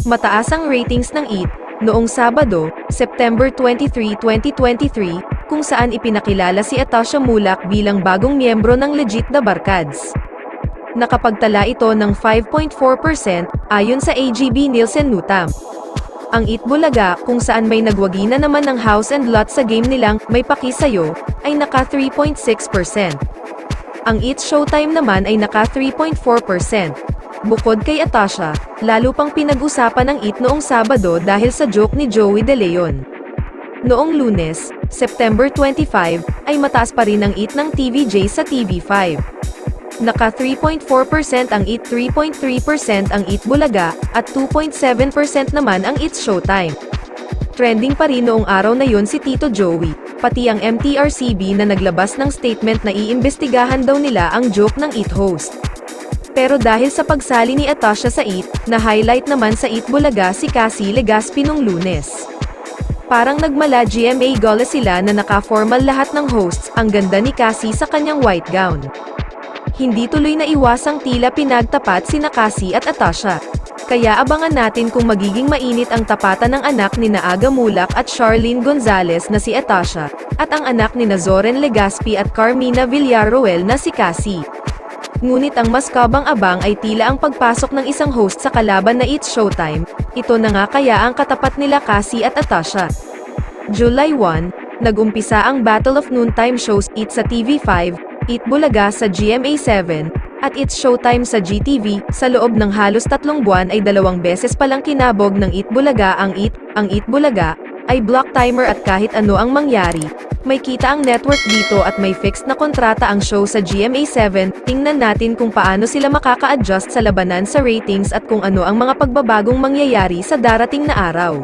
Mataas ang ratings ng IT noong Sabado, September 23, 2023, kung saan ipinakilala si Atasha Mulak bilang bagong miyembro ng Legit na Barkads. Nakapagtala ito ng 5.4% ayon sa AGB Nielsen Nutam. Ang IT Bulaga, kung saan may nagwagi na naman ng house and lot sa game nilang May Paki Sayo, ay naka 3.6%. Ang IT Showtime naman ay naka 3.4%. Bukod kay Atasha, lalo pang pinag-usapan ng IT noong Sabado dahil sa joke ni Joey De Leon. Noong Lunes, September 25, ay mataas pa rin ang IT ng TVJ sa TV5. Naka 3.4% ang IT, 3.3% ang IT Bulaga, at 2.7% naman ang IT Showtime. Trending pa rin noong araw na yon si Tito Joey, pati ang MTRCB na naglabas ng statement na iimbestigahan daw nila ang joke ng IT host. Pero dahil sa pagsali ni Atasha sa IT, na-highlight naman sa IT Bulaga si Cassie Legaspi nung Lunes. Parang nagmala GMA gala sila na naka-formal lahat ng hosts, ang ganda ni Cassie sa kanyang white gown. Hindi tuloy na iwasang tila pinagtapat sina Cassie at Atasha. Kaya abangan natin kung magiging mainit ang tapatan ng anak ni Aga Mulak at Charlene Gonzalez na si Atasha, at ang anak ni Zoren Legaspi at Carmina Villarroel na si Cassie. Ngunit ang mas kabang-abang ay tila ang pagpasok ng isang host sa kalaban na It's Showtime. Ito na nga kaya ang katapat nila Cassie at Atasha. July 1, nag-umpisa ang Battle of Noontime shows It sa TV5, It Bulaga sa GMA7, at It's Showtime sa GTV. Sa loob ng halos 3 buwan ay 2 beses palang kinabog ng It Bulaga ang It Bulaga ay block timer at kahit ano ang mangyari, may kita ang network dito at may fixed na kontrata ang show sa GMA7. Tingnan natin kung paano sila makaka-adjust sa labanan sa ratings at kung ano ang mga pagbabagong mangyayari sa darating na araw.